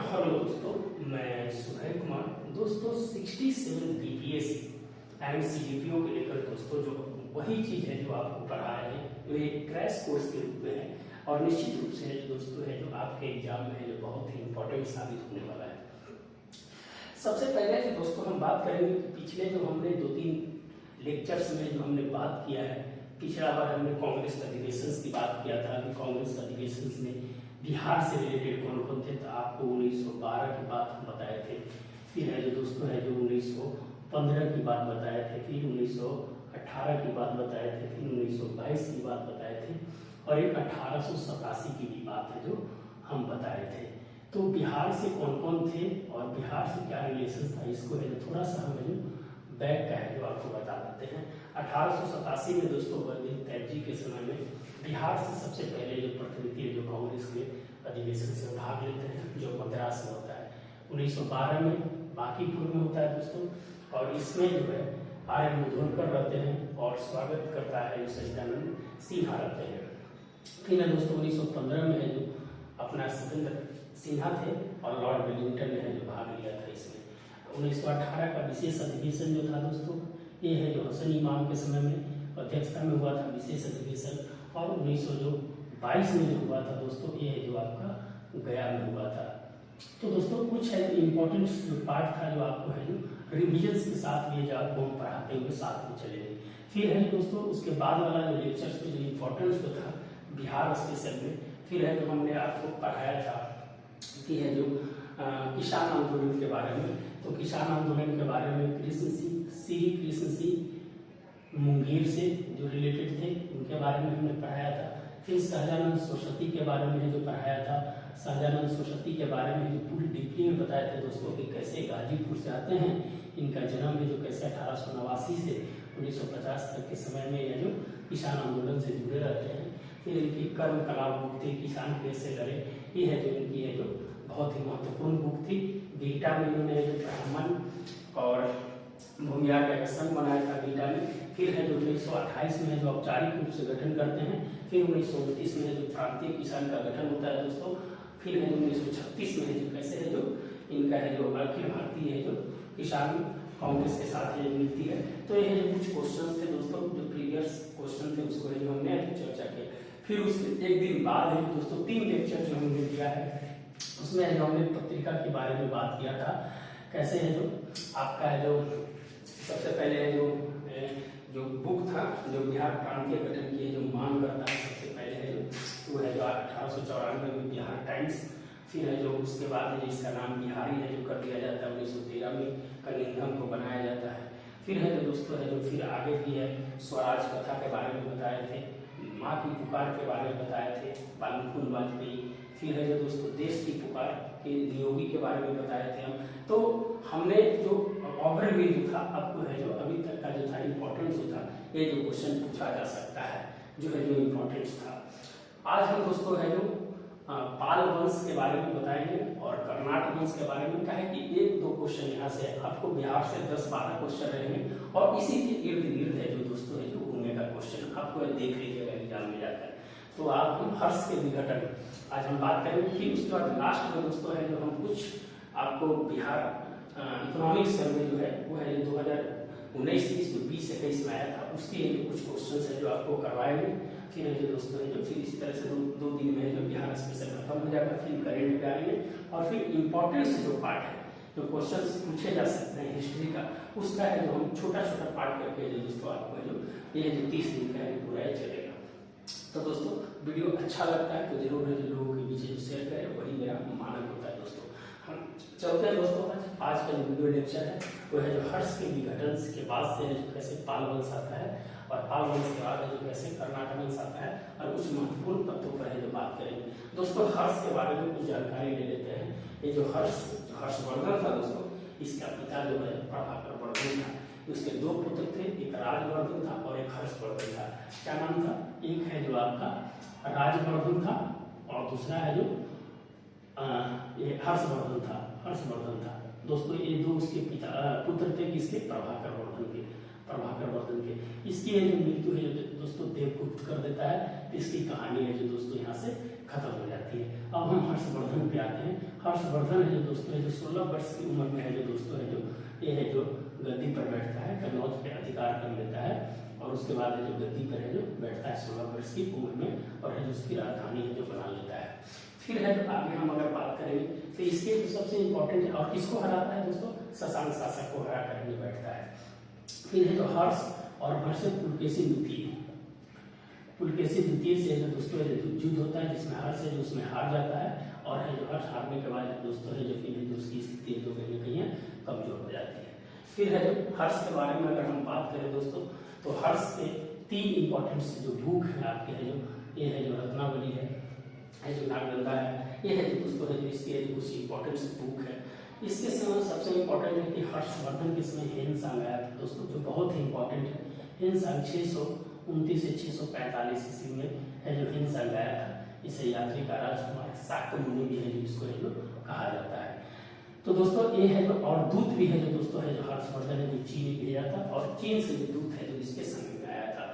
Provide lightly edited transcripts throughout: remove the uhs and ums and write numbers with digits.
Hello दोस्तों, मैं सुधीर कुमार। दोस्तों 67 बीपीएस एंड सीजीपीओ के लेकर दोस्तों जो वही चीज है जो आपको पढ़ाए हैं वो एक क्रैश कोर्स के रूप में है और निश्चित रूप से जो दोस्तों है जो आपके एग्जाम में है जो बहुत ही इंपॉर्टेंट साबित होने वाला है। सबसे पहले जो दोस्तों हम बात करेंगे कि पिछले जो हमने 2-3 लेक्चर्स में जो हमने बात किया है, पिछला बार हमने कांग्रेस अधिवेशन की बात किया था कि कांग्रेस अधिवेशन में बिहार से रिलेटेड कौन कौन थे, तो आपको 1912 की बात हम बताए थे। फिर है जो दोस्तों है जो 1915 की बात बताए थे, फिर 1918 की बात बताए थे, फिर 1922 की बात बताए थे और एक 1887 की भी बात है जो हम बताए थे। तो बिहार से कौन कौन थे और बिहार से क्या रिलेशन था, इसको है थोड़ा सा हम जो बैक का है जो आपको बता देते हैं। 1887 में दोस्तों बलदेव तैयब जी के समय में बिहार से सबसे पहले जो प्रतिनिधि जो कांग्रेस के अधिवेशन से भाग लेते हैं जो मद्रास में होता है। 1912 में बांकीपुर में होता है दोस्तों, और इसमें जो है आर एन मुधोलकर रहते हैं और स्वागत करता है जो सच्चिदानंद सिन्हा रहते हैं। फिर है दोस्तों 1915 में है जो अपना सत्येंद्र सिन्हा थे और लॉर्ड वेलिंगटन ने है जो भाग लिया था इसमें। 1918 का विशेष अधिवेशन जो था दोस्तों ये है जो हसन इमाम के समय में अध्यक्षता में हुआ था विशेष अधिवेशन, और 1922 में जो हुआ था दोस्तों ये है जो आपका गया में हुआ था। तो दोस्तों कुछ है इम्पोर्टेंट जो पार्ट था जो आपको है जो रिविजन के साथ ये जो आपको हम पढ़ाते हुए साथ में चले गए। फिर है दोस्तों उसके बाद वाला जो लेक्चर्स में जो इम्पोर्टेंस जो था बिहार स्पेशल में, फिर है जो हमने आपको पढ़ाया था कि है जो किसान आंदोलन के बारे में। तो किसान आंदोलन के बारे में कृष्ण सिंह मुंगेर से जो रिलेटेड थे उनके बारे में हमने पढ़ाया था। फिर सहजानंद सरस्वती के बारे में जो पढ़ाया था, सहजानंद सरस्वती के बारे में जो पूरी डीपली में बताए थे दोस्तों कि कैसे गाजीपुर से आते हैं, इनका जन्म है जो कैसे 1889 से 1950 तक के समय में यह जो किसान आंदोलन से जुड़े रहते हैं। फिर इनकी कर्म कला बुक थी, किसान कैसे लड़े, ये है जो इनकी है जो बहुत ही महत्वपूर्ण बुक थी। बीटा में इन्होंने जो ब्राह्मण और भूमियार का एक संघ बनाया था बीटा में। फिर है जो 1928 में जो औपचारिक रूप से गठन करते हैं। फिर 1929 में जो प्रांतीय किसान का गठन होता है दोस्तों। फिर है 1936 में जो कैसे है जो इनका है जो अखिल भारतीय है जो किसान कांग्रेस के साथ ये मिलती है। तो ये है जो कुछ क्वेश्चन थे दोस्तों जो प्रीवियस क्वेश्चन थे उसको है जो हमने चर्चा किया। फिर उसके एक दिन बाद है दोस्तों 3 लेक्चर जो हमने दिया है उसमें जो हमने पत्रिका के बारे में बात किया था, कैसे है जो आपका है जो सबसे पहले है जो बुक था जो बिहार प्रांतीय गठन की है जो मांग करता है, सबसे पहले है जो वो है जो 1894 में बिहार टाइम्स। फिर है जो उसके बाद है जिसका नाम बिहारी है जो कर दिया जाता है 1913 में कलिंगम को बनाया जाता है। फिर है जो दोस्तों है जो फिर आगे भी है स्वराज कथा के बारे में बताए थे, माँ की पुकार के बारे में बताए थे बालमुकुंद वाजपेयी। फिर है जो दोस्तों देश की पुकार के नियोगी के बारे में बताए थे हम। तो हमने जो ओवरव्यू जो था आपको है जो अभी तक का जो था इम्पोर्टेंस जो था ये जो क्वेश्चन पूछा जा सकता है जो है जो इम्पोर्टेंस था। आज हम दोस्तों है जो पाल वंश के बारे में बताएंगे और कर्नाटक वंश के बारे में। कहे कि 1-2 क्वेश्चन यहाँ से आपको बिहार से 10-12 क्वेश्चन रहेंगे और इसी के इर्द गिर्द है जो दोस्तों है जो घूमेगा क्वेश्चन आपको देख लीजिएगा एग्जाम में जाकर। तो आप हम हर्ष के विघटन आज हम बात करेंगे। फिर उसके बाद लास्ट में दोस्तों है जो हम कुछ आपको बिहार इकोनॉमिक सर्वे जो है वो है 2019-20 जो 20-21 में आया था उसके कुछ क्वेश्चन है जो आपको करवाएंगे। फिर है जो दोस्तों है जो फिर इसी तरह से दो दिन में जो बिहार स्पेशल खत्म हो जाएगा। फिर करेंट पे आएंगे और फिर इम्पोर्टेंस जो पार्ट है जो क्वेश्चन पूछे जा सकते हैं हिस्ट्री का उसका है जो हम छोटा छोटा पार्ट करके जो दोस्तों आपको है जो ये जो 30 दिन का है पूरा चलेगा। तो दोस्तों वीडियो अच्छा लगता है तो जरूर है जो लोगों के बीच जो शेयर करें, वही मेरा मानक होता है दोस्तों। हम चलते हैं दोस्तों आज का जो वीडियो लेक्चर है वो है जो हर्ष के विघटन के बाद से जो कैसे पाल वंश आता है और पाल वंश के बाद जो कैसे कर्नाटक वंश आता है और कुछ महत्वपूर्ण तत्वों पर है जो बात करेंगे। दोस्तों हर्ष के बारे में कुछ जानकारी ले लेते हैं। ये जो हर्षवर्धन था दोस्तों, इसका पिता जो है प्रभाकर वर्धन था। उसके 2 पुत्र थे, एक राजवर्धन था और एक हर्षवर्धन था। क्या नाम था? एक है जो आपका राजवर्धन था और दूसरा है जो ये हर्षवर्धन था। दोस्तों ये 2 उसके पिता पुत्र थे किसके? प्रभाकर वर्धन के। प्रभाकर वर्धन के। इसकी है जो मृत्यु है जो दोस्तों देवगुप्त कर देता है, इसकी कहानी है जो दोस्तों यहाँ से खत्म हो जाती है। अब हम हर्षवर्धन पे आते हैं। हर्षवर्धन है जो दोस्तों है जो 16 वर्ष की उम्र में है जो दोस्तों है जो ये है जो गद्दी पर बैठता है, कन्नौज पे अधिकार कर लेता है और उसके बाद है जो गद्दी पर है जो बैठता है 16 वर्ष की उम्र में और है जो उसकी राजधानी है जो बना लेता है। फिर है जो आगे हम अगर बात करेंगे तो इसके जो सबसे इम्पोर्टेंट है और किसको हराता है दोस्तों, शशांक शासक को हरा कर बैठता है। फिर है जो हर्ष और भर्षक पुलकेशी द्वितीय, पुलकेशी द्वितीय से जो दोस्तों है युद्ध होता है जिसमें हर्ष है जो उसमें हार जाता है और है जो हर्ष हारने के बाद दोस्तों है जो फिर है जो उसकी स्थिति जो कहीं ना कहीं कमजोर हो जाती है। फिर है जो हर्ष के बारे में अगर हम बात करें दोस्तों तो हर्ष के 3 इंपॉर्टेंट जो बुक है आपके है जो ये है जो रत्नावली है जो नागगंगा है, ये है जो दोस्तों है जो इसकी है जो कुछ इंपॉर्टेंट बुक है। इसके समय सबसे इम्पोर्टेंट है कि हर्षवर्धन के समय हेनसांग आया था दोस्तों जो बहुत ही इंपॉर्टेंट है। हेनसांग 629 से 645 ईस्वी में है जो हेनसांग आया था। इसे यात्री का राजकुमार शाक्य मुनि भी है जो इसको है जो कहा जाता है। तो दोस्तों ये है जो और दूत भी है जो दोस्तों है जो हर्षवर्धन है जो चीन भेजा था और चीन से जो दूत है जो इसके समय में आया था।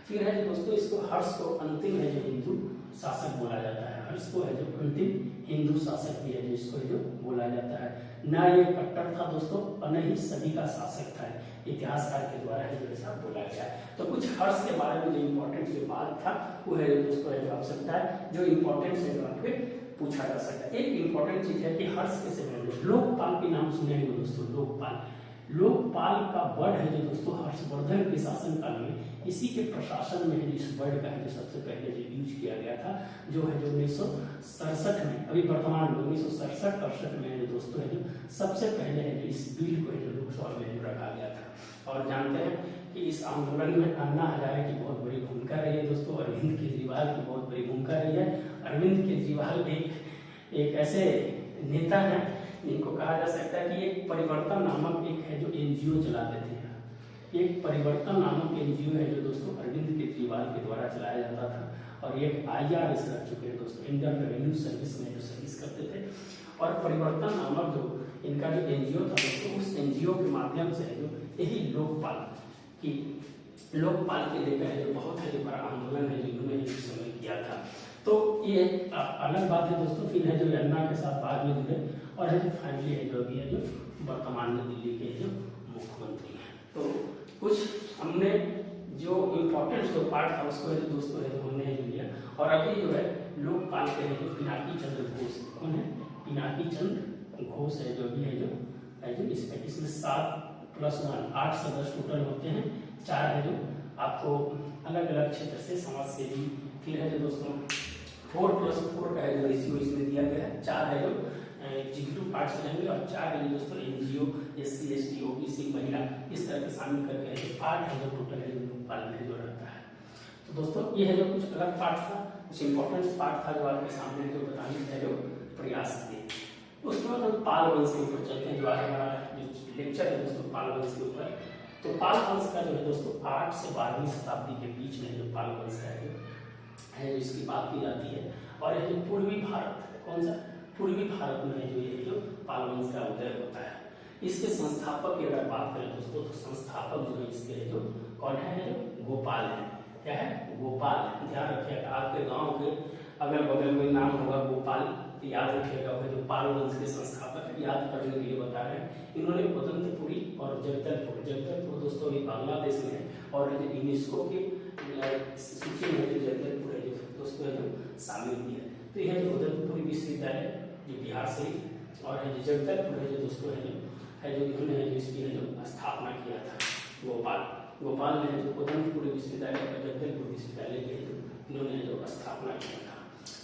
फिर है जो दोस्तों इसको हर्ष को अंतिम है जो हिंदू शासक बोला जाता है। हर्ष को है जो अंतिम हिंदू शासक भी है जो इसको जो बोला जाता है। ना ये कट्टर था दोस्तों और न ही सभी का शासक था, इतिहासकार के द्वारा है जो ऐसा बोला गया है। तो कुछ हर्ष के बारे में जो इम्पोर्टेंट जो बात था वो है जो दोस्तों है जो आप सकता है जो इम्पोर्टेंट है जो आपके पूछा जा सकता है। एक इम्पोर्टेंट चीज है कि हर्ष के समय में लोकपाल के नाम सुने हैं दोस्तों। लोकपाल का वर्ड है जो दोस्तों हर्षवर्धन के शासन काल में इसी के प्रशासन में है इस वर्ड का है जो सबसे पहले जो यूज किया गया था जो है जो 1967 में, अभी वर्तमान में 1967-68 में है जो दोस्तों है जो सबसे पहले है जो इस बिल को है जो लोकसभा में जो रखा गया था। और जानते हैं कि इस आंदोलन में अन्ना हजारे की बहुत बड़ी भूमिका रही है दोस्तों, अरविंद केजरीवाल की बहुत बड़ी भूमिका रही है। अरविंद केजरीवाल एक ऐसे नेता है इनको कहा जा सकता है कि एक परिवर्तन नामक एक है जो एनजीओ चलाते थे। एक परिवर्तन नामक एनजीओ है जो दोस्तों अरविंद केजरीवाल के द्वारा चलाया जाता था और एक IRS रख चुके हैं दोस्तों, इंडियन रेवेन्यू सर्विस में जो सर्विस करते थे। और परिवर्तन नामक जो इनका जो एनजीओ था दोस्तों उस एनजीओ के माध्यम से है जो यही लोकपाल के लेकर है जो बहुत है जो बड़ा आंदोलन है जो इन्होंने एक समय किया था। तो ये अलग बात है दोस्तों। फिर है जो अन्ना के साथ बाद में जुड़े और है जो फाइनली है जो अभी है जो वर्तमान में दिल्ली के जो मुख्यमंत्री हैं। तो कुछ हमने जो इम्पोर्टेंट जो पार्ट था उसको है जो दोस्तों है जो हमने जो लिया। और अभी जो है लोकपाल के है जो पिनाकी चंद्र घोष, कौन है? पिनाकी चंद्र घोष है जो भी है जो इसमें 7+1 8 सदस्य टोटल होते हैं। 4 है जो आपको अलग अलग क्षेत्र से समाज सेवी। फिर है जो दोस्तों 4+4 का है जो रेशियो इसमें दिया गया है। 4 है जो एग्जीक्यूटिव पार्ट से रहेंगे और 4 है जो दोस्तों एनजीओ, SC, ST, OBC, महिला इस तरह के शामिल करके है 8 है जो टोटल है जो लोकपाल में जो रहता है। तो दोस्तों ये है जो कुछ अलग पार्ट था, कुछ इंपॉर्टेंट पार्ट था जो आपके सामने जो बताने का जो प्रयास किए। उसके बाद हम पाल वंश के ऊपर चलते हैं जो आज हमारा जो लेक्चर है दोस्तों पाल वंश के ऊपर। तो पाल वंश का जो है दोस्तों 8 से 12वीं शताब्दी के बीच में जो पाल वंश है इसकी बात की जाती है। और ये जो पूर्वी भारत, कौन सा पूर्वी भारत में है जो ये जो पाल वंश का उदय होता है। इसके संस्थापक की अगर बात करें दोस्तों तो संस्थापक जो है इसके जो कौन है जो गोपाल है। क्या है? गोपाल। ध्यान रखिएगा आपके गांव के अगल बगल में नाम होगा गोपाल, याद रखिएगा वो जो पाल वंश के संस्थापक याद करने के लिए बता रहे हैं। इन्होंने उदंतपुरी और जगदलपुर दोस्तों ये बांग्लादेश में है और यूनेस्को के सूची में जो जगदलपुर है जो दोस्तों है जो शामिल किया। तो यह जो उदंतपुरी विश्वविद्यालय जो बिहार से और है जो जगदलपुर है जो दोस्तों है जो इन्होंने इसकी है जो स्थापना किया था। गोपाल ने जो उदंतपुरी विश्वविद्यालय और जगदलपुर विश्वविद्यालय के इन्होंने जो स्थापना किया था।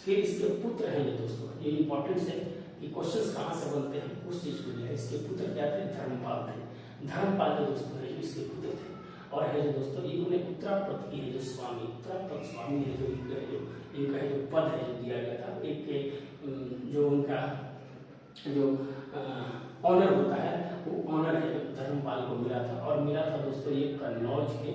फिर इसके पुत्र हैं जो दोस्तों, ये इंपॉर्टेंट है कि क्वेश्चंस कहाँ से बनते हैं उस चीज को लिया। इसके पुत्र क्या थे? धर्मपाल थे। धर्मपाल जो दोस्तों है जो इसके पुत्र थे। और है जो दोस्तों इन्होंने उत्तरापद की है जो स्वामी, उत्तरापद स्वामी है जो इनका है जो पद है जो दिया गया था। एक जो उनका जो ऑनर होता है वो ऑनर है जो धर्मपाल को मिला था। और मिला था दोस्तों ये कन्नौज के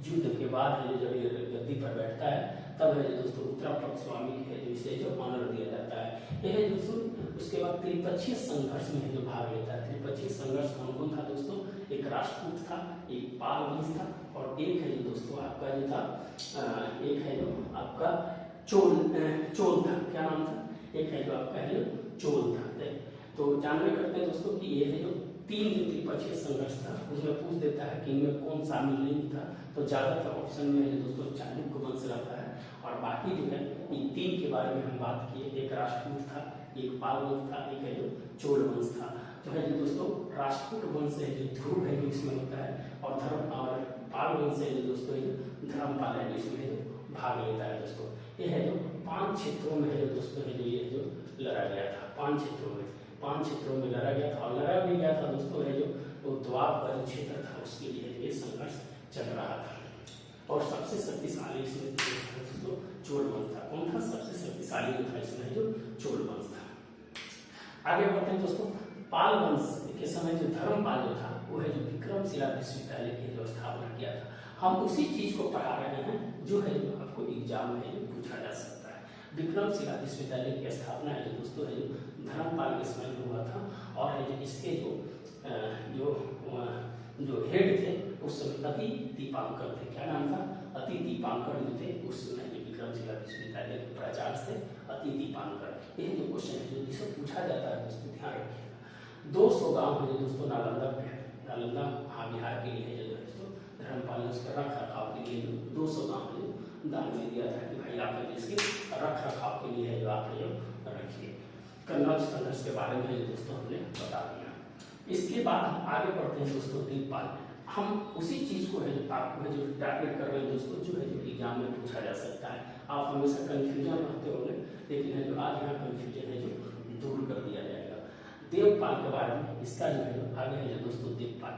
युद्ध के बाद है जब ये गद्दी पर बैठता है तब है दोस्तों उत्तरापद स्वामी है जो इसे जो ऑनर दिया जाता है। यह दोस्तों उसके बाद त्रिपक्षीय संघर्ष में जो भाग लेता है। त्रिपक्षीय संघर्ष कौन कौन था दोस्तों? एक राष्ट्रकूट था, एक पाल वंश था, और एक है जो दोस्तों आपका जो था एक है जो आपका चोल था। क्या नाम था? एक है जो आपका है जो चोल था। तो जानवे करते हैं दोस्तों कि ये है जो तीन जो त्रिपक्षीय संघर्ष था, उसमें पूछ देता है कि इनमें कौन शामिल नहीं था, तो ज्यादातर ऑप्शन में है दोस्तों चालुक्य वंश रहता है, और बाकी जो है इन तीन के बारे में हम बात किए। एक राष्ट्रकूट था, एक पाल वंश था, एक है जो चोल वंश था। जो है जो दोस्तों राष्ट्रकूट वंश है जो ध्रुव है जो इसमें होता है, और पाल वंश है जो दोस्तों धर्मपाल है जो इसमें भाग लेता है दोस्तों। ये है जो 5 क्षेत्रों में है जो दोस्तों है जो ये जो लड़ा गया था। 5 क्षेत्रों में लड़ा गया था, और लड़ा भी गया था दोस्तों है जो द्वापर का क्षेत्र था उसके लिए ये संघर्ष चल रहा था। और सबसे शक्तिशाली इसमें दोस्तों चोल वंश था। कौन था सबसे शक्तिशाली जो था इसमें जो चोल वंश था। आगे बढ़ते हैं दोस्तों। पाल वंश के समय जो धर्मपाल जो था वो है जो विक्रमशिला विश्वविद्यालय की जो स्थापना किया था। हम उसी चीज को पढ़ा रहे हैं जो है जो आपको एग्जाम में जो पूछा जा सकता है। विक्रमशिला विश्वविद्यालय की स्थापना है जो दोस्तों है जो धर्मपाल के समय में हुआ था, और है जो इसके जो हेड थे उस समय अति दीपांकर थे। क्या नाम था? अति दीपांकर जो थे उस समय विक्रमशिला विश्वविद्यालय के प्राचार्य थे अति दीपांकर। यह जो क्वेश्चन है जो जिसे पूछा जाता है दोस्तों ध्यान रखिएगा। 200 गांव है जो दोस्तों नालंदा महाविहार के लिए है जो दोस्तों धर्मपाल ने उसका रख रखाव के लिए जो 200 गांव है दान में दिया था कि भाई आप इसके रख रखाव के लिए है जो आप जो रखिए। कन्नौज संघर्ष के बारे में दोस्तों हमने बता दिया। इसके बाद हम आगे बढ़ते हैं दोस्तों दीपपाल। हम उसी चीज को है जो आपको है जो टारगेट कर रहे हैं दोस्तों जो है जो एग्जाम में पूछा जा सकता है। आप हमेशा कंफ्यूजन रहते होंगे, लेकिन है जो आज यहाँ कंफ्यूजन है जो दूर कर दिया जाएगा। देवपाल के बारे में इसका जो है जो आगे है जो दोस्तों देवपाल।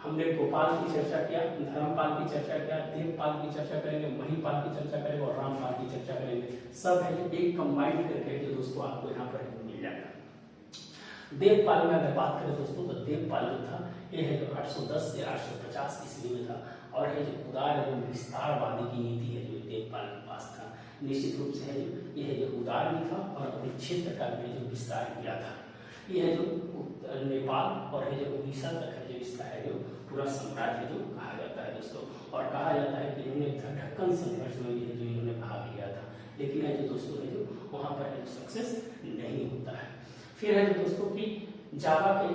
हमने गोपाल की चर्चा किया, धर्मपाल की चर्चा किया, देवपाल की चर्चा करेंगे, महिपाल की चर्चा करेंगे और रामपाल की चर्चा करेंगे। सब है जो एक कंबाइंड करके जो दोस्तों आपको यहाँ पर मिल जाएगा। देवपाल में अगर बात करें दोस्तों तो देवपाल जो था ये है जो 810 से 850 ईस्वी में था, और है जो उदार एवं विस्तारवादी की नीति है जो देवपाल के पास था। निश्चित रूप से है जो ये है जो उदार भी था और अपने क्षेत्र का भी जो विस्तार किया था। ये है जो नेपाल और है जो उड़ीसा तक है जो इसका है जो पूरा साम्राज्य जो कहा जाता है दोस्तों, और कहा जाता है कि इन्होंने ढक्कन संघर्ष में भी है जो इन्होंने भाग लिया था, लेकिन है जो दोस्तों है जो वहां पर है जो सक्सेस नहीं होता है। फिर है जो दोस्तों की जावा के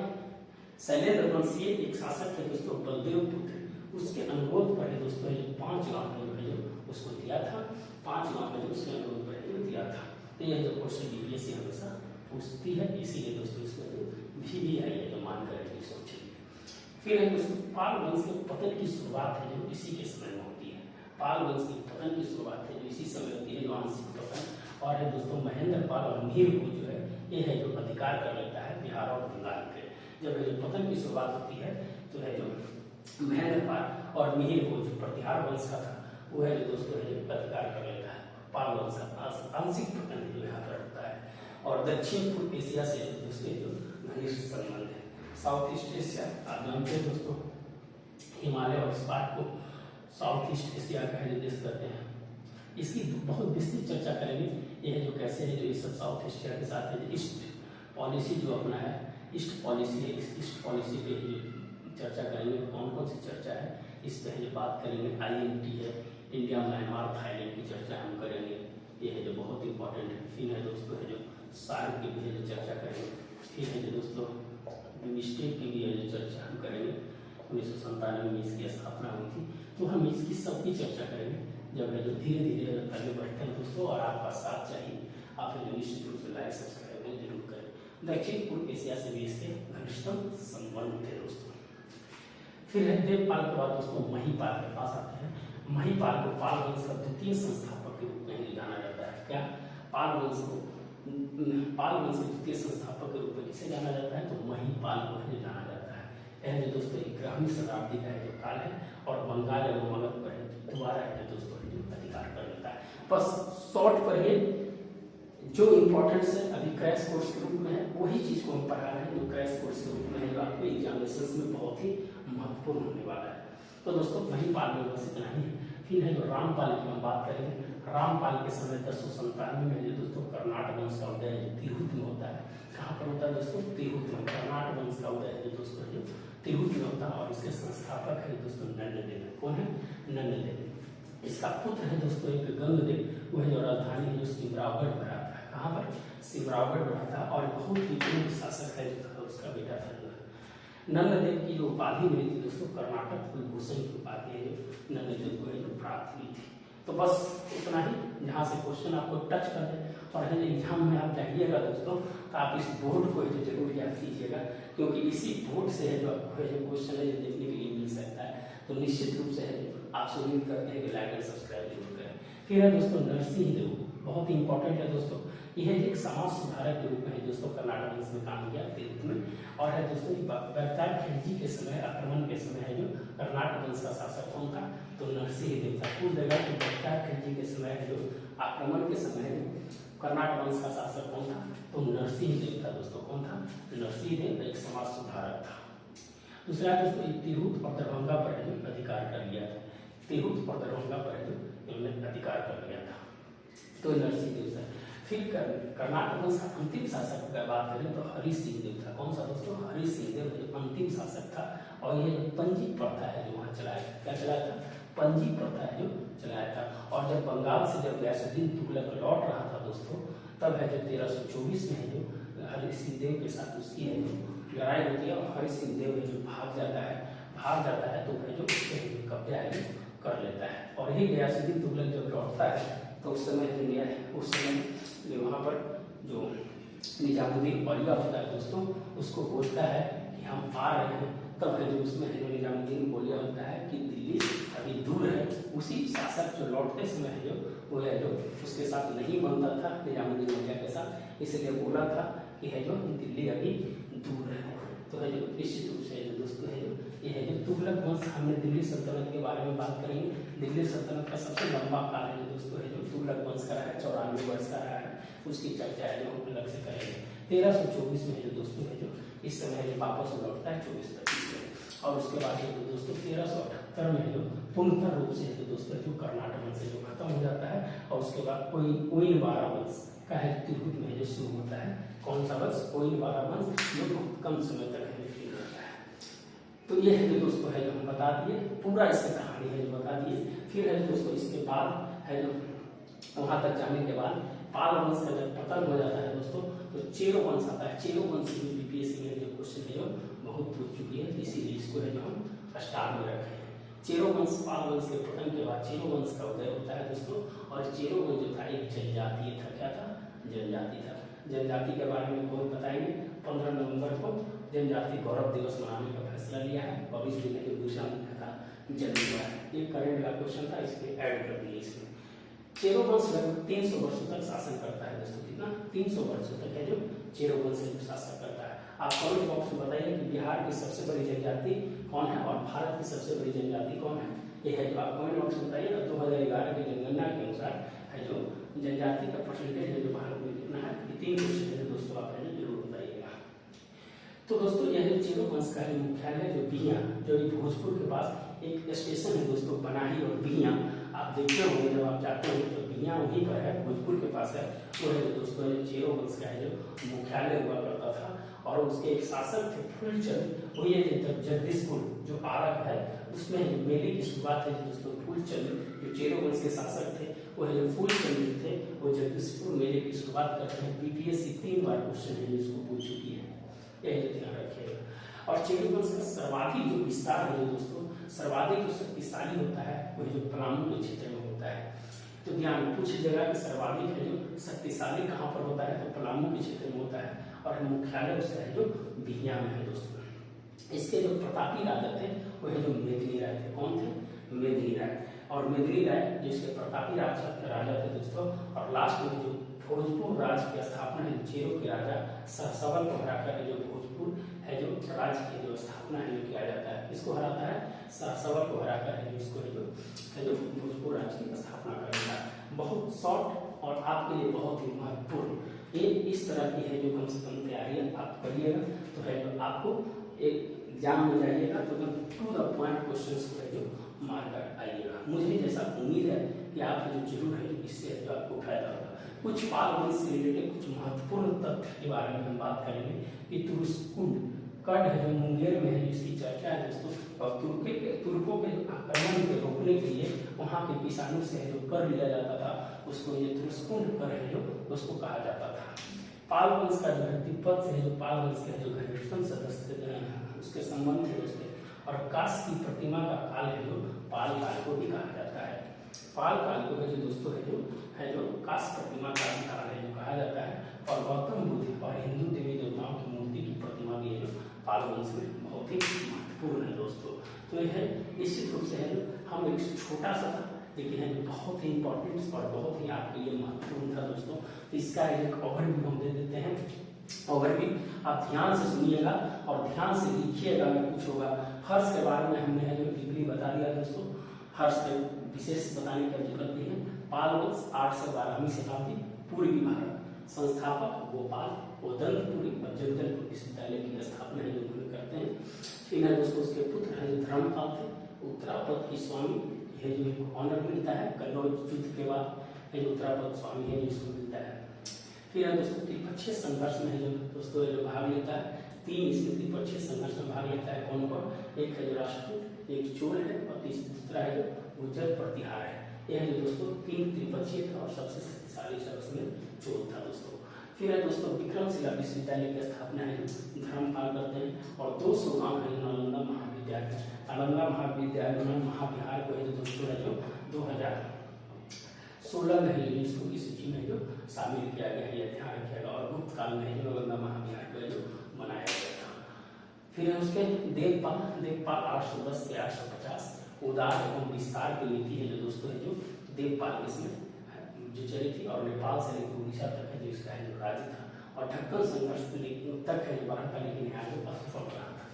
शैलेंद्र वंशीय एक शासक है दोस्तों बलदेव पुत्र, उसके अनुरोध पर है दोस्तों जो 5 गांव है जो उसको दिया था। 5 गांव है जो उसके अनुरोध पर जो दिया था। तो यह जो क्वेश्चन बीपीएससी हमेशा पूछती है, इसीलिए दोस्तों इसमें जो भी है जो मान कर सोचिए। फिर है दोस्तों पाल वंश के पतन की शुरुआत है जो इसी के समय में होती है। पाल वंश की पतन की शुरुआत है जो इसी समय होती है, आंशिक पतन। और है दोस्तों महेंद्र पाल और मीर को जो है ये है जो अधिकार कर लेता है बिहार और बंगाल पे। जब है जो पतन की शुरुआत होती है तो है जो महेंद्र पाल और मिहिर को जो प्रतिहार वंश का था वो है जो दोस्तों है जो अधिकार कर लेता है। पाल वंश का आंशिक पतन जो यहाँ पर होता है। और दक्षिण पूर्व एशिया से दोस्तों जो घनिष्ठ संबंध है। साउथ ईस्ट एशिया आप जानते हैं दोस्तों, हिमालय और स्पार्ट को साउथ ईस्ट एशिया का है जो देश करते हैं। इसकी बहुत विस्तृत चर्चा करेंगे। यह जो कैसे है जो ये सब साउथ एशिया के साथ है ईस्ट पॉलिसी जो अपना है, ईस्ट पॉलिसी है, इस ईस्ट पॉलिसी पे ही चर्चा करेंगे। कौन कौन सी चर्चा है इस पर जो बात करेंगे। INT है, इंडिया म्यांमार थाईलैंड की चर्चा हम करेंगे, ये है जो बहुत इंपॉर्टेंट है। फिर है दोस्तों है जो सार्क की भी जो चर्चा करेंगे। फिर है जो दोस्तों मिस्टेक की भी है जो चर्चा हम करेंगे। 1997 में इसकी स्थापना हुई थी, तो हम इसकी सबकी चर्चा करेंगे जब है जो धीरे धीरे आगे बढ़ते हैं दोस्तों। और आपका साथ चाहिए, आप जो निश्चित रूप से लाइक सब्सक्राइब जरूर करें। दक्षिण पूर्व एशिया से भी इसके घनिष्ठतम संबंध थे दोस्तों। फिर है देवपाल के बाद दोस्तों महिपाल के पास आते हैं। महिपाल को पाल वंश का द्वितीय संस्थापक के रूप में जाना जाता है। क्या पाल वंश के द्वितीय संस्थापक के रूप में किसे जाना जाता है तो महिपाल को जाना जाता है। यह जो दोस्तों 11वीं शताब्दी का जो काल है, और बंगाल एवं मगध पर दोबारा है दोस्तों अधिकार कर लेता है। बस शॉर्ट पर ये जो इम्पोर्टेंस है अभी क्रैश कोर्स के रूप में है, वही चीज को हम पढ़ा रहे हैं जो क्रैश कोर्स के रूप में है, जो आपको एग्जामिनेशन में बहुत ही महत्वपूर्ण होने वाला है। तो दोस्तों महिपाल में बस इतना ही है। फिर है जो रामपाल की हम बात करेंगे। रामपाल के समय 1097 में जो दोस्तों कर्नाट वंश का उदय जो तिरहुत में होता है। कहाँ पर होता है दोस्तों? तिरहुत में। कर्नाट वंश का उदय जो दोस्तों है जो तिरहुत में होता है और इसके संस्थापक है दोस्तों नंददेव। कौन है? नंददेव। इसका पुत्र है दोस्तों एक गंगदेव, वो है जो राजधानी है जो सिमरावगढ़ बनाता है। कहाँ पर? सिमरावगढ़ बनाता है और बहुत ही प्रमुख शासक है जो था उसका बेटा था। नंददेव की जो उपाधि मिली थी दोस्तों कर्नाटक कुलभूषण की उपाधि है जो नंददेव को है जो प्राप्त हुई थी। तो बस इतना ही, जहाँ से क्वेश्चन आपको टच कर दे और है एग्जाम में आप जाइएगा दोस्तों तो आप इस बोर्ड को जो जरूर याद कीजिएगा, क्योंकि इसी बोर्ड से है जो आपको है जो क्वेश्चन है जो देखने के लिए मिल सकता है। तो निश्चित रूप से है आपसे उम्मीद करते हैं कि लाइक एंड सब्सक्राइब जरूर करें। फिर है दोस्तों नरसिंह देव, बहुत ही इंपॉर्टेंट है दोस्तों। यह एक समाज सुधारक के रूप में है दोस्तों कर्नाटक वंश में काम किया तिरहुत में। और है दोस्तों बगतार खिलजी के समय, आक्रमण के समय है जो कर्नाटक वंश का शासक कौन था? तो नरसिंह देव था। पूछ देगा कि बगतार खिलजी के समय है जो आक्रमण के समय है कर्नाटक वंश का शासक कौन था? तो नरसिंह देव था दोस्तों। कौन था? नरसिंह देव एक समाज सुधारक था। दूसरा दोस्तों तिरहुत और दरभंगा पर है जो अधिकार कर लिया था। तिरहुत और दरभंगा पर है जो इन्होंने अधिकार कर लिया था। तो नरसिंह देव था। फिर कर्नाटक वंश का अंतिम शासक की बात करें तो हरि सिंह देव था। कौन सा दोस्तों? हरि सिंह देव जो अंतिम शासक था और ये पंजी प्रथा है जो वहाँ चलाया। क्या चलाया था? पंजी प्रथा है जो चलाया था। और जब बंगाल से जब गयासुद्दीन तुगलक लौट रहा था दोस्तों, तब है जो 1324 में है जो हरि सिंह देव के साथ उसकी है जो लड़ाई होती है और हरि सिंह देव है जो भाग जाता है तो है जो कब्जा है कर लेता है। और यही गयासुद्दीन तुगलक जब लौटता है तो उस समय जो वहाँ पर जो निजामुद्दीन औलिया होता है दोस्तों, उसको बोलता है कि हम आ रहे हैं। तब है जो उसमें है जो निजामुद्दीन औलिया होता है कि दिल्ली अभी दूर है। उसी शासक जो लौटते समय है जो वो है जो उसके साथ नहीं बनता था निजामुद्दीन औलिया के साथ, इसलिए बोला था कि है जो दिल्ली अभी दूर है। तो है जो निश्चित रूप से दोस्तों है जो ये है जो तुगलक वंश। हमने दिल्ली सल्तनत के बारे में बात करेंगे। दिल्ली सल्तनत का सबसे लंबा काल है दोस्तों है जो तुगलक वंश का रहा है, 94 वर्ष का रहा है। उसकी चर्चा है जो हम अलग से करेंगे। 1324 में जो दोस्तों है जो इस समय वापस लौटता है 24-25 में। और उसके बाद जो दोस्तों 1378 में जो पूर्णतः रूप से जो दोस्तों जो कर्नाटक वंश जो खत्म हो जाता है और उसके बाद कोई 12 वंश का है तिरहुत में जो शुरू होता है। कौन सा वंश? कोई 12 वंश जो बहुत कम समय तक है रहता है। तो ये है जो दोस्तों है जो हम बता दिए, पूरा इसकी कहानी है जो बता दिए। फिर है दोस्तों इसके बाद है जो वहां तक जाने के बाद पाल वंश का जब पतन हो जाता है दोस्तों तो चेरो वंश आता है। चेरो वंश में बीपीएससी में जो क्वेश्चन है जो बहुत पूछ चुकी है, इसीलिए इसको है जो हम स्टार में रखे हैं। चेरो वंश पाल वंश के पतन के बाद चेरो वंश का उदय होता है दोस्तों। और चेरो वंश जो था एक जनजातीय था। क्या था? जनजाति था। जनजाति के बारे में बहुत बताएंगे। 15 नवंबर को जनजाति गौरव दिवस मनाने का फैसला लिया है और इस दिन जो दूसरा मुख्य था जन्म हुआ है। ये करेंट का क्वेश्चन था, इसके ऐड कर दिए इसमें। चेरो वंश लगभग 300 वर्षों तक शासन करता है दोस्तों। कितना? 300 वर्षों तक है जो चेरो वंश शासन करता है। आप कमेंट बॉक्स में बताइए कि बिहार की सबसे बड़ी जनजाति कौन है और भारत की सबसे बड़ी जनजाति कौन है। ये है जो आप कमेंट बॉक्स में बताइए। 2011 की जनगणना के अनुसार है जो जनजाति का परसेंटेज है जो भारत में कितना है। 3 क्वेश्चन है दोस्तों, आप जरूर बताइएगा। तो दोस्तों यह जो चेरो वंश का मुख्यालय जो बिहियां, जो भोजपुर के पास एक स्टेशन है दोस्तों बनाही और बिहियां। आप देखते होंगे जब आप जाते हो तो बिहियां वहीं पर है, भोजपुर के पास है। वो है दोस्तों चेरो वंश का है जो मुख्यालय हुआ करता था। और उसके एक शासक थे फूलचंद। वही है जगदीशपुर जो आरक है उसमें मेले की शुरुआत है दोस्तों फूलचंद जो चेरो वंश के शासक थे। वो है जो फूलचंद थे वो जगदीशपुर मेले की शुरुआत करते हैं। बीपीएससी 3 बार क्वेश्चन है जिसको पूछ चुकी है, यही ध्यान रखिएगा। और चेरो वंश का सर्वाधिक जो विस्तार है दोस्तों, सर्वाधिक जो शक्तिशाली होता है वही जो पलामू के क्षेत्र में होता है। तो ध्यान पूछ जगह कि सर्वाधिक है जो शक्तिशाली कहाँ पर होता है, तो पलामू के क्षेत्र में होता है। और मुख्यालय उसका है जो बिहियां में है दोस्तों। इसके जो प्रतापी राजा थे वो है जो मेदिनी राय थे। कौन थे? मेदिनी राय। और मेदिनी राय जो इसके प्रतापी राजा थे दोस्तों। और लास्ट में जो भोजपुर राज्य की स्थापना है चेरो के राजा सहसवन को हराकर जो भोजपुर है जो राज्य की जो स्थापना है जो किया जाता है। किसको हराता है? सहसवन को हराकर है जो इसको है जो भोजपुर राज्य की स्थापना करेगा। बहुत शॉर्ट और आपके लिए बहुत ही महत्वपूर्ण ये इस तरह की है जो कम से कम तैयारी आप करिएगा तो है जो आपको एक एग्जाम में जाइएगा तो टू द पॉइंट क्वेश्चंस को है जो मार कर आइएगा। मुझे जैसा उम्मीद है कि आप जो जरूर है इससे जो आपको फायदा होगा। कुछ पाल वंश से रिलेटेड कुछ महत्वपूर्ण तथ्य के बारे में हम बात करेंगे कि तुरुस्कुंड कड है जो मुंगेर में है, जिसकी चर्चा है दोस्तों, और तुर्कों के आक्रमण को रोकने के लिए वहाँ के किसानों से जो कर लिया जाता था उसको ये तुरुस्कुंड कर है जो उसको कहा जाता था। पाल वंश का जो है तिब्बत से जो पाल वंश के जो घनिष्ठतम सदस्य उसके संबंध है दोस्तों, और काश की प्रतिमा का काल है जो पाल काल को भी कहा जाता है। पाल काल को है जो दोस्तों है जो काश प्रतिमा का भी काल है जो कहा जाता है, और गौतम बुद्ध और हिंदू देवी देवताओं की मूर्ति की प्रतिमा भी है जो पाल वंश में बहुत ही महत्वपूर्ण है दोस्तों। तो यह निश्चित रूप से है जो हम एक छोटा सा था लेकिन है बहुत ही इंपॉर्टेंट और बहुत ही आपके लिए महत्वपूर्ण था दोस्तों। इसका एक ओवरव्यू हम दे देते हैं। ओवरव्यू आप ध्यान से सुनिएगा और ध्यान से लिखिएगा अगर कुछ होगा। हर्ष के बारे में हमने है जो डिग्री बता दिया दोस्तों, हर्ष के विशेष बताने की जरूरत नहीं है। पाल वंश 8 से 12वीं शताब्दी, पूर्वी भारत, संस्थापक गोपाल, ओदंतपुरी और जगदलपुर विश्वविद्यालय की स्थापना है जो उन्होंने करते हैं। फिर है दोस्तों उसके पुत्र है जो धर्मपाल थे, उत्तरापद की स्वामी है जो एक ऑनर मिलता है, कन्नौज युद्ध के बाद है जो उत्तरापद स्वामी है जिसको मिलता है। फिर है दोस्तों त्रिपक्षीय संघर्ष में है जो दोस्तों जो भाग लेता है, 3 इसमें त्रिपक्षीय संघर्ष में भाग लेता है। कौन कौन? एक है जो राष्ट्रकूट, एक चोल है और दूसरा है जो गुर्जर प्रतिहार है। यह है जो दोस्तों 3 त्रिपक्षीय था और सबसे शक्तिशाली शख्स में चोल था दोस्तों। फिर है दोस्तों विक्रमशिला विश्वविद्यालय की स्थापना है धर्मपाल करते हैं, और 200 गाँव है नालंदा महाविद्यालय, नालंदा महाविद्यालय में महाविहार को है जो दोस्तों है जो 2016 में है यूनेस्को की सूची में जो शामिल किया गया है, यह ध्यान रखिएगा। और गुप्त काल में जो नालंदा महाविहार को जो बनाया गया था। फिर है उसके देवपाल 810 से 850 उदार एवं विस्तार की नीति है जो दोस्तों है जो देवपाल इसमें जो चली थी, और नेपाल से लेकर उड़ीसा तक है जो इसका है जो राज्य था, और ढक्कन संघर्ष तक है जो भारत का लेकिन यहाँ जो असफल रहा था।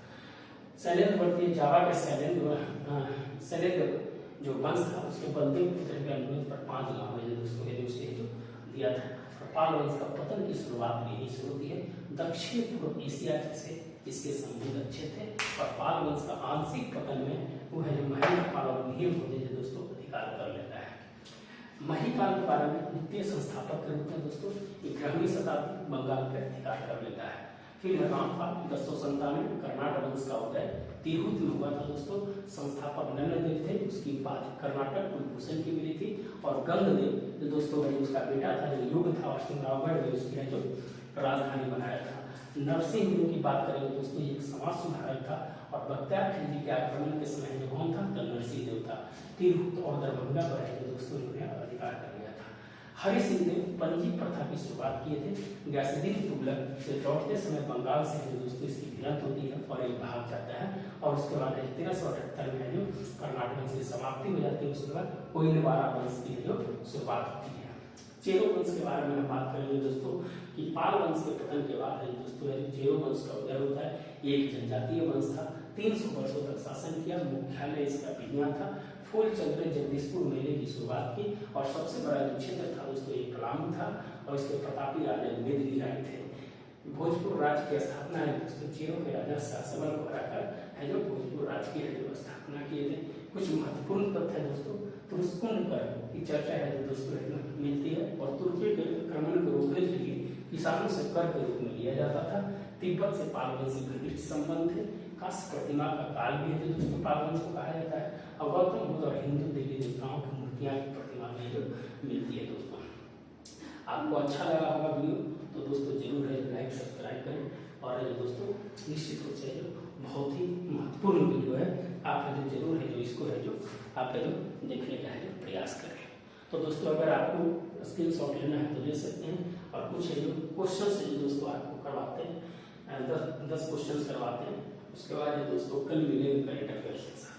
शैलेंद्रवर्ती जावा के शैलेंद्र जो वंश था उसके बलदेव पुत्र के अनुरोध पर 5 गाँव है जो दोस्तों है जो उसके जो दिया था। पाल वंश का पतन की शुरुआत यही से होती है। दक्षिण पूर्व एशिया से इसके संबंध अच्छे थे, और पाल वंश का आंशिक पतन में वो है जो महीपाल और मिहिर जो दोस्तों अधिकार कर लेता है। महीपाल के बारे में द्वितीय संस्थापक के रूप में दोस्तों 11वीं शताब्दी बंगाल पर अधिकार कर लेता है। फिर है रामपाल 1097 कर्नाटक वंश का उदय तिरहुत में हुआ था दोस्तों। संस्थापक नन्नदेव थे, उसकी बात कर्नाटक कुलभूषण की मिली थी, और गंगदेव जो दोस्तों है उसका बेटा था जो युग था, और सिंगावगढ़ में उसकी है जो राजधानी बनाया था। नरसिंह देव की बात करेंगे दोस्तों, एक समाज सुधारक था, और बख्तियार खिलजी के आक्रमण के समय जो कौन था? तो नरसिंह देव था। तिरहुत और दरभंगा पर है दोस्तों इन्होंने अधिकार कर लिया था। हरि सिंह देव पंजी प्रथा की शुरुआत किए थे। गैसुद्दीन तुगलक से लौटते समय बंगाल से जो दोस्तों इसकी भिड़ंत होती है और एक भाग जाता है, और उसके बाद 1378 में जो कर्नाटक से समाप्ति हो जाती है, उसके बाद कोइलवारा वंश की जो शुरुआत होती है। चेरो वंश के बारे में हम बात करेंगे दोस्तों कि पाल वंश के पतन के बाद है दोस्तों चेरो वंश का उदय होता है। ये एक जनजातीय वंश था, 300 वर्षों तक शासन किया। मुख्यालय इसका पीढ़िया था। फूलचंद ने जगदीशपुर मेले की शुरुआत की, और सबसे बड़ा जो क्षेत्र था दोस्तों ये पलामू था, और इसके प्रतापी राजा मेदिनी राय थे। भोजपुर राज्य की स्थापना है दोस्तों चेरो के राजा शासबल को हराकर है जो भोजपुर राज्य की है जो स्थापना किए थे। कुछ महत्वपूर्ण तथ्य है दोस्तों, तुरुस्कुंड कर की चर्चा है जो दोस्तों मिलती है, और तुर्की के आक्रमण को रोकने के लिए किसानों से कर के रूप में लिया जाता था। तिब्बत से पाल वंश से घनिष्ठ संबंध थे। काश प्रतिमा का काल भी है जो दोस्तों पाल वंश को कहा जाता है। और गौतम बुद्ध और हिंदू देवी देवताओं की मूर्तियां की प्रतिमा में जो मिलती है दोस्तों। आपको अच्छा लगा होगा वीडियो तो दोस्तों जरूर है लाइक सब्सक्राइब करें, और जो दोस्तों निश्चित रूप से जो बहुत ही महत्वपूर्ण वीडियो है, आप है जो जरूर है जो इसको है जो आप है जो देखने का है प्रयास करें। तो दोस्तों अगर आपको स्क्रीनशॉट लेना है तो ले सकते हैं, और कुछ है जो क्वेश्चन है जो दोस्तों आपको करवाते हैं, 10 क्वेश्चन करवाते हैं। उसके बाद ये दोस्तों कल मिलेंगे करेंट अफेयर्स के साथ।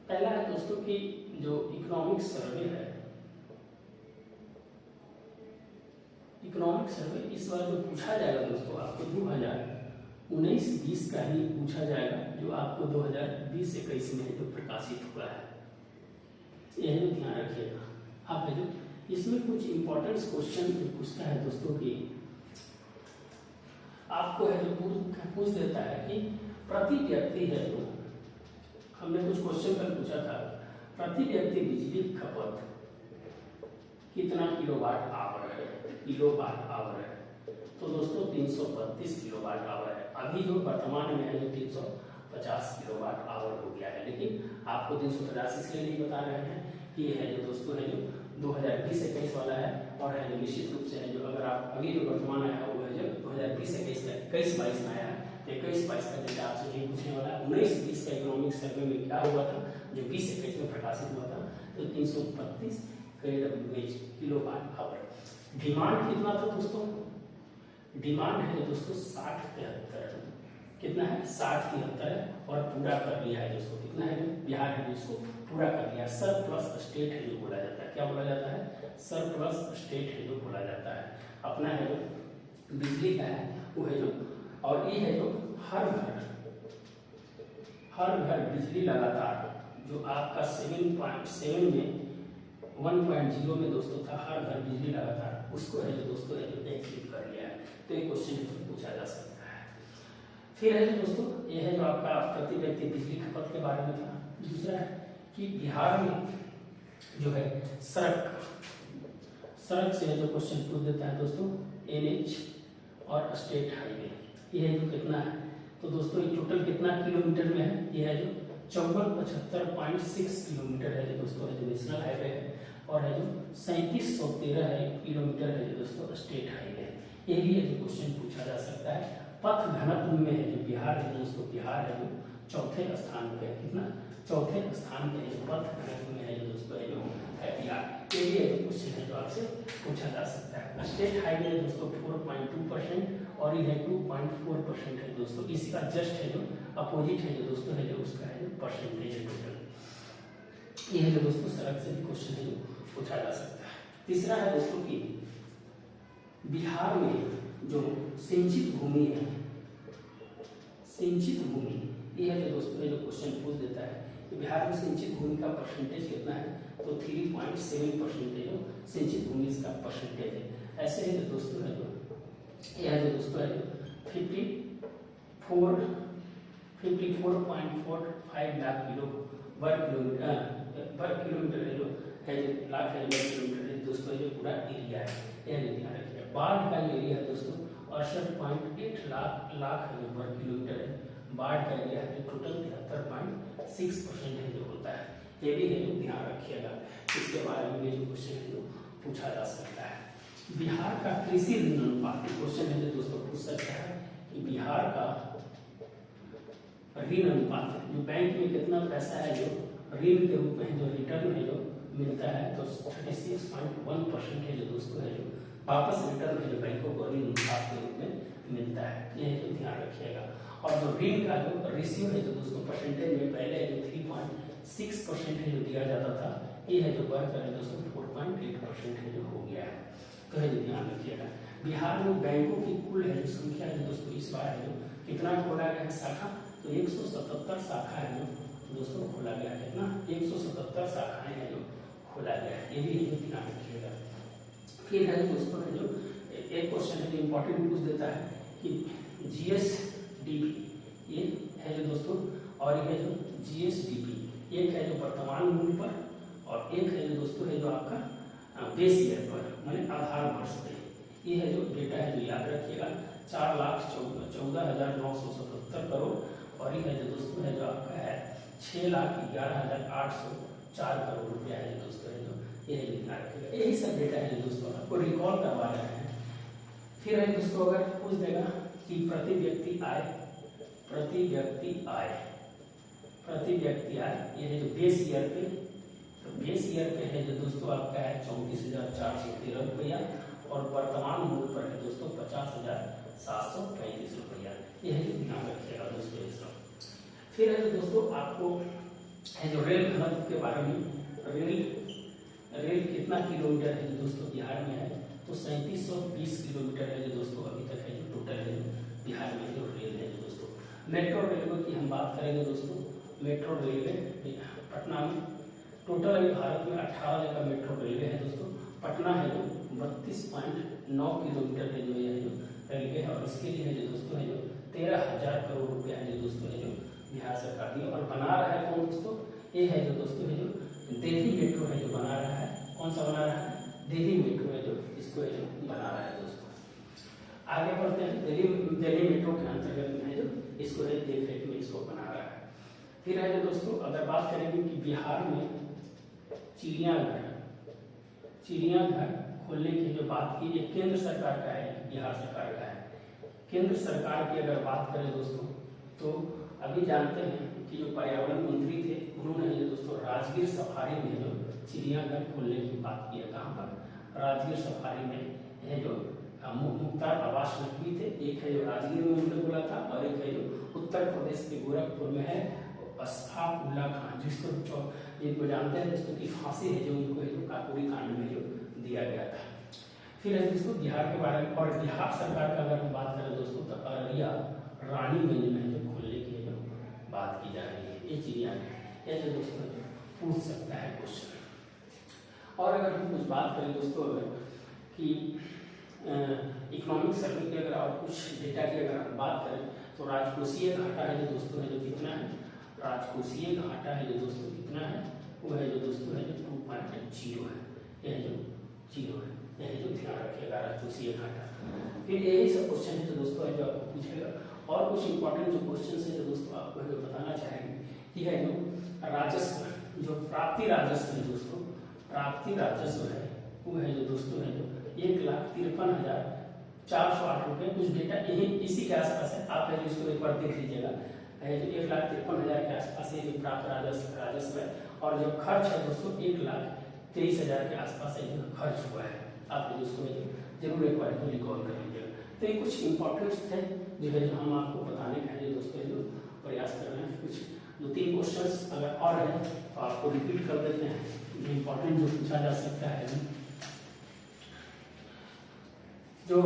पहला है दोस्तों कि जो इकोनॉमिक सर्वे है, इकोनॉमिक सर्वे इस बार जो पूछा जाएगा दोस्तों आपको 2019-20 का ही पूछा जाएगा, जो आपको 2020-21 में जो प्रकाशित हुआ है, यह ध्यान रखिएगा आप। है जो इसमें कुछ इंपॉर्टेंट क्वेश्चन पूछता है दोस्तों की आपको है जो पूछ देता है कि प्रति व्यक्ति है जो हमने कुछ क्वेश्चन कल पूछा था, प्रति व्यक्ति बिजली खपत कितना किलोवाट आवर है, किलोवाट आवर है। तो दोस्तों 332 किलोवाट आवर है। अभी जो वर्तमान में है जो 350 किलोवाट आवर हो गया है, लेकिन आपको 350 इसलिए नहीं बता रहे हैं कि ये है जो दोस्तों है जो 2020-21 वाला है, और है जो निश्चित रूप से है जो अगर आप अभी जो वर्तमान आया वो है जो 2020-21 का 21-22 में आया है, तो 21-22 का डेटा आपसे नहीं पूछने वाला है। 19-20 का इकोनॉमिक सर्वे में क्या हुआ था जो 20-21 में प्रकाशित हुआ था, तो 332 kWh किलोवाट आवर। डिमांड कितना था दोस्तों, डिमांड है दोस्तों 60-73, कितना है 60-73 है, और पूरा कर लिया है दोस्तों, कितना है बिहार है जिसको पूरा कर लिया। सरप्लस स्टेट है जो बोला जाता है, क्या बोला जाता है, सरप्लस स्टेट है जो बोला जाता है। अपना है जो बिजली का है वो है जो, और ये है जो हर घर बिजली लगातार जो आपका 7.7 में 1.0 में दोस्तों था, हर घर बिजली लगातार, उसको है जो दोस्तों है जो अचीव कर लिया है। तो ये क्वेश्चन पूछा जा सकता है। फिर है जो दोस्तों ये है जो आपका प्रति व्यक्ति बिजली खपत के बारे में था। दूसरा है कि बिहार में जो है सड़क से जो क्वेश्चन पूछ देता है दोस्तों, NH और स्टेट हाईवे, ये है जो कितना है, तो दोस्तों ये टोटल कितना किलोमीटर में है, ये है जो 5475.6 किलोमीटर है जो दोस्तों है जो नेशनल हाईवे है, और है जो 3713 किलोमीटर है जो दोस्तों स्टेट हाईवे है। ये भी है जो क्वेश्चन पूछा जा सकता है। पथ घनत्व में है जो बिहार है दोस्तों, बिहार है जो चौथे स्थान पे है, कितना, चौथे स्थान पे है जो पथ घनत्व में है जो दोस्तों है जो है बिहार। ये भी है जो क्वेश्चन है जो आपसे पूछा जा सकता है। स्टेट हाईवे है दोस्तों 4.2% और ये है 2.4% है दोस्तों, इसका जस्ट है जो अपोजिट है जो दोस्तों है जो उसका है जो परसेंटेज है टोटल। ये है जो दोस्तों सड़क से भी क्वेश्चन है जो पूछा जा सकता है। तीसरा है दोस्तों कि बिहार में जो सिंचित भूमि है, सिंचित भूमि, ये है जो दोस्तों जो क्वेश्चन पूछ देता है कि बिहार में सिंचित भूमि का परसेंटेज कितना है, तो 3.7% है जो सिंचित भूमि इसका परसेंटेज है। ऐसे ही जो दोस्तों है जो यह जो दोस्तों है 54.45 लाख वर्ग किलोमीटर है जो लाख है वर्ग किलोमीटर है दोस्तों जो पूरा एरिया है, यह ध्यान रखिए। बाढ़ का जो एरिया है दोस्तों 68.8 लाख है जो वर्ग किलोमीटर है, बाढ़ का एरिया है जो टोटल 73.6% है जो होता है। ये भी है जो ध्यान रखिएगा, इसके बारे में भी जो क्वेश्चन है जो पूछा जा सकता है। बिहार का कृषि ऋण अनुपात क्वेश्चन है जो दोस्तों पूछ सकता है कि बिहार का ऋण अनुपात जो बैंक में कितना पैसा है जो ऋण के रूप में जो रिटर्न है जो मिलता है, तो 36.1% है जो दोस्तों है जो वापस रिटर्न है जो बैंकों को ऋण अनुपात के रूप में मिलता है, यह जो ध्यान रखिएगा। और जो ऋण का जो रेशियो है जो दोस्तों परसेंटेज में पहले जो 3.6% है जो दिया जाता था, ये है जो बढ़ कर दोस्तों 4.8% है जो हो गया है, तो है जो ध्यान रखिएगा। बिहार में बैंकों की कुल है जो संख्या है दोस्तों इस बार है जो कितना खोला गया है शाखा, तो 177 शाखा है जो दोस्तों खोला गया है, कितना 177 शाखाएं है जो खोला गया है, ये भी ध्यान रखिएगा। फिर है दोस्तों है जो एक क्वेश्चन है जो इम्पोर्टेंट पूछ देता है कि GSDP, ये है जो दोस्तों, और ये है जो GSDP, एक है जो वर्तमान मूल्य पर और एक है जो दोस्तों है जो आपका बेस ईयर पर, माने आधार वर्ष पे। ये है जो डेटा है जो याद रखिएगा 4,14,977 करोड़, और ये है जो दोस्तों है जो आपका है 6,11,804 करोड़ रुपया है जो दोस्तों है जो ये ध्यान रखिएगा। यही सब डेटा है जो दोस्तों आपको रिकॉल करवा रहे हैं। फिर है दोस्तों अगर पूछ देगा कि प्रति व्यक्ति आय, ये है जो बेस ईयर पे, तो बेस ईयर पे है जो दोस्तों आपका है 34,413 रुपया, और वर्तमान मूल्य पर है दोस्तों 50,735 रुपया, ये है जो ध्यान रखिएगा दोस्तों ये सब। फिर है जो दोस्तों आपको है जो रेल घनत्व के बारे में, रेल कितना किलोमीटर है जो दोस्तों बिहार में है, तो 3720 किलोमीटर है जो दोस्तों अभी तक है जो टोटल है बिहार में जो रेल है जो दोस्तों। मेट्रो रेलवे की हम बात करेंगे दोस्तों, मेट्रो रेलवे पटना में टोटल अभी भारत में 18 जगह मेट्रो रेलवे है दोस्तों। पटना है जो 32.9 किलोमीटर है जो ये जो रेलवे है, और इसके लिए है जो दोस्तों है जो 13,000 करोड़ रुपया है जो दोस्तों है जो बिहार सरकार दी, और बना रहा है कौन दोस्तों, ये है जो दोस्तों है जो दिल्ली मेट्रो है जो बना रहा है। कौन सा बना रहा है, दिल्ली मेट्रो है जो इसको है जो बना रहा है दोस्तों। आगे बढ़ते हैं, दिल्ली मेट्रो के अंतर्गत में है जो इसको है देख रेख में इसको बना रहा है। फिर है जो दोस्तों अगर बात करेंगे कि बिहार में चिड़ियाघर खोलने की जो बात की, ये केंद्र सरकार का है, बिहार सरकार का है। केंद्र सरकार की अगर बात करें दोस्तों, तो अभी जानते हैं कि जो पर्यावरण मंत्री थे उन्होंने जो दोस्तों राजगीर सफारी में जो चिड़ियाघर खोलने की बात की है। कहाँ पर, राजगीर सफारी में है जो मुख्तार अब्बास नकवी थे, एक है जो राजगीर में उन्होंने बोला था, और एक है जो उत्तर प्रदेश के गोरखपुर में है अशफाक उल्ला खान, जिनको जानते हैं दोस्तों की फांसी है जो उनको है जो काकोरी कांड में जो दिया गया था। फिर है दोस्तों बिहार के बारे में, और बिहार सरकार का अगर हम बात करें दोस्तों, तो अररिया रानीगंज में जो खोलने की जो बात की जा रही है ये चिड़ियाघर, ये जो दोस्तों पूछ सकता है क्वेश्चन। और अगर हम कुछ बात करें दोस्तों कि इकोनॉमिक सर्वे की अगर और कुछ डेटा की अगर हम बात करें, तो राजकोषीय घाटा है जो दोस्तों है जो कितना है, राजकोषीय घाटा है जो दोस्तों कितना है, वो है जो दोस्तों है जो 2.0 है, यह जो 0 है, यह जो ध्यान रखिएगा राजकोषीय घाटा। फिर यही सब क्वेश्चन है जो दोस्तों है जो आपको पूछेगा। और कुछ इंपॉर्टेंट जो क्वेश्चन है जो दोस्तों आपको जो बताना चाहेंगे कि है जो राजस्व, जो प्राप्ति राजस्व है दोस्तों, प्राप्ति राजस्व है वो है जो दोस्तों है जो 1,53,408 रुपये, कुछ डेटा यही इसी के आसपास है, आप है इसको एक बार देख लीजिएगा। है जो 1,53,000 के आसपास ये जो प्राप्त राजस्व है, और जो खर्च है दोस्तों 1,23,000 के आसपास है जो खर्च हुआ है। आप उसको जरूर एक बार रिकॉल कर लीजिएगा। तो ये कुछ इंपॉर्टेंट्स थे जो है जो हम आपको बताने का है दोस्तों जो प्रयास कर रहे हैं। कुछ 2-3 क्वेश्चंस अगर और है तो आपको रिपीट कर देते हैं, जो इम्पोर्टेंट जो पूछा जा सकता है। जो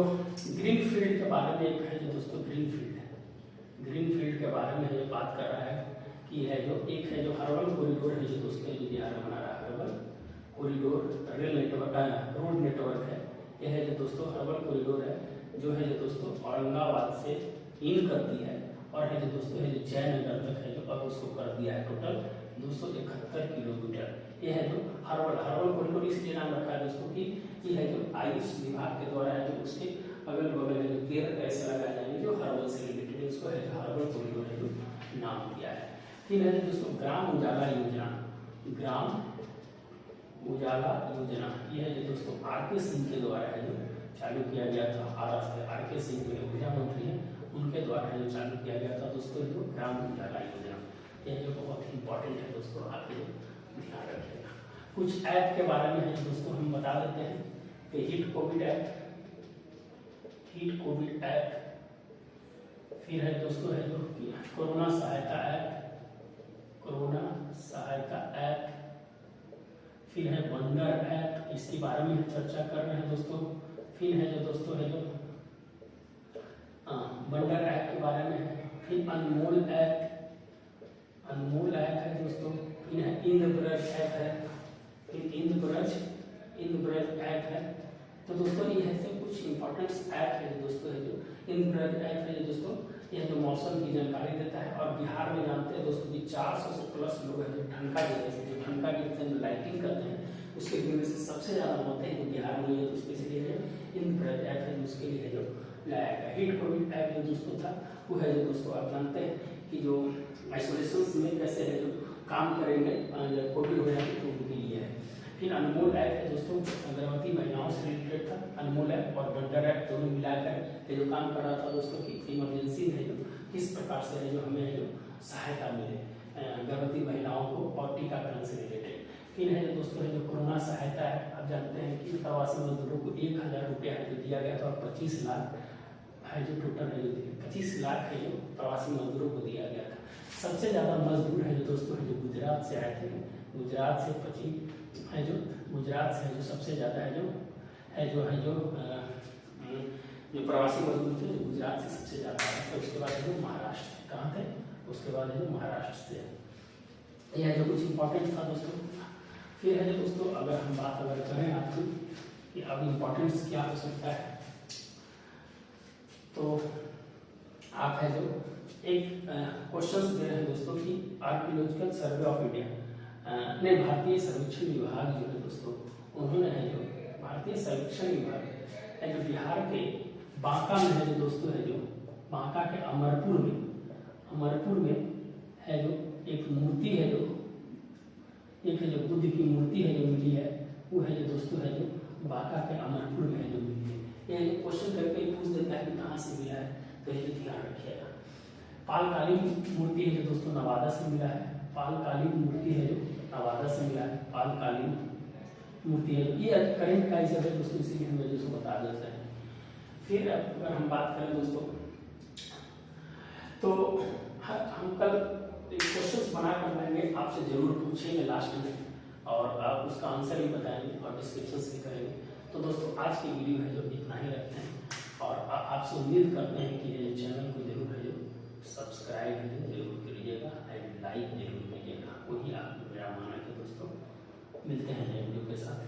ग्रीन फील्ड के बारे में एक है जो दोस्तों ग्रीन फील्ड के बारे में जो बात कर रहा है कि है जो एक है जो हर्बल कॉरिडोर है जो दोस्तों जो बिहार में बना रहा है, herbal corridor rail network road network है। यह है जो दोस्तों हर्बल कॉरिडोर है जो है जो दोस्तों औरंगाबाद से इन करती है, और है जो दोस्तों है जो जयनगर तक है जो अब उसको कर दिया है टोटल 271 किलोमीटर। यह है जो हर्बल कॉरिडोर इसलिए नाम रखा है दोस्तों की ये है जो आयुष विभाग के द्वारा है जो उसके अगल बगल है जो पेड़ ऐसे लगाए जाएंगे जो हर्बल से रिलेटेड, उसको है जो हर्बल कॉरिडोर है जो नाम दिया है। फिर है दोस्तों ग्राम उजाला योजना, यह है जो दोस्तों आर.के. सिंह के द्वारा है जो चालू किया गया था। आर.के. सिंह जो ऊर्जा मंत्री हैं उनके द्वारा है जो चालू किया गया था दोस्तों जो ग्राम उजाला योजना, यह जो बहुत ही इंपॉर्टेंट है दोस्तों, आप ध्यान रखिएगा। कुछ ऐप के बारे में है दोस्तों हम बता देते हैं कि हिट कोविड ऐप, फिर है दोस्तों है जो कोरोना सहायता ऐप, फिर है वंडर ऐप, इसके बारे में चर्चा कर रहे हैं दोस्तों। फिर है जो दोस्तों है जो वंडर ऐप के बारे में है। फिर अनमोल ऐप है दोस्तों। फिर है इंद्रब्रज ऐप है, फिर इंद्रब्रज ऐप है। तो दोस्तों ये है सब कुछ इंपॉर्टेंट ऐप है दोस्तों है जो इंद्रब्रज ऐप है दोस्तों, यह जो मौसम की जानकारी देता है। और बिहार में जानते हैं दोस्तों कि 400 से प्लस लोग हैं जो ठनका गिरते हैं जो लाइटिंग करते हैं, उसके वजह से सबसे ज़्यादा मौतें हैं जो बिहार में है, तो उसके लिए है इंद्रब्रज ऐप है उसके लिए जो लाया गया। हिट कोविड ऐप जो दोस्तों था वो है जो दोस्तों आप जानते हैं कि जो आइसोलेशन में कैसे है जो काम करेंगे कोविड हो जाए तो उनके लिए है। फिर अनमोल ऐप है दोस्तों, गर्भवती महिलाओं से रिलेटेड था। अनमोल ऐप और वंडर ऐप दोनों मिलाकर ये जो काम कर रहा था दोस्तों की इमरजेंसी में जो किस प्रकार से है जो हमें जो सहायता मिले गर्भवती महिलाओं को और टीकाकरण से रिलेटेड। फिर है जो दोस्तों है जो कोरोना सहायता है, आप जानते हैं कि प्रवासी मजदूरों को 1,000 रुपया जो दिया गया था और 25 लाख है जो टोटल है जो 25 लाख है जो प्रवासी मजदूरों को दिया गया था। सबसे ज़्यादा मजदूर है जो दोस्तों है जो गुजरात से आए थे, गुजरात से 25 है जो गुजरात से जो सबसे ज़्यादा है जो प्रवासी मजदूर थे गुजरात से सबसे ज़्यादा है। तो उसके बाद है जो महाराष्ट्र, कहाँ थे, उसके बाद है जो महाराष्ट्र से। यह जो कुछ इम्पोर्टेंट था दोस्तों। फिर है जो दोस्तों अगर हम बात करें आपकी कि अब इम्पोर्टेंस क्या हो सकता है, तो आप है जो एक क्वेश्चंस दे रहे हैं दोस्तों कि आर्कियोलॉजिकल सर्वे ऑफ इंडिया ने भारतीय सर्वेक्षण विभाग जो है दोस्तों, उन्होंने है जो भारतीय सर्वेक्षण विभाग है जो बिहार के बांका में है जो दोस्तों है जो बांका के अमरपुर में है जो एक मूर्ति है जो एक है जो बुद्ध की मूर्ति है जो मिली है, वो है जो दोस्तों है जो बांका के अमरपुर में है जो मिली है। ये क्वेश्चन करके पूछ देता है कि कहाँ से मिला है, तो ये ध्यान रखिएगा। पालकालीन मूर्ति है जो दोस्तों नवादा से मिला है, पालकालीन मूर्ति है जो नवादा से मिला है, पालकालीन मूर्ति है। ये करेंट का हिसाब है दोस्तों, इसीलिए हम दोस्तों बता देते हैं। फिर अगर हम बात करें दोस्तों, तो हम कल क्वेश्चंस बना कर लाएंगे, आपसे जरूर पूछेंगे लास्ट में, और आप उसका आंसर भी बताएंगे और डिस्क्रिप्शन भी करेंगे। तो दोस्तों आज की वीडियो है जो इतना ही रखते हैं, और आपसे उम्मीद करते हैं कि ये चैनल को जरूर है जो सब्सक्राइब जरूर करिएगा एंड लाइक जरूर करिएगा। वही आप मेरा मानना है दोस्तों। मिलते हैं नए वीडियो के साथ।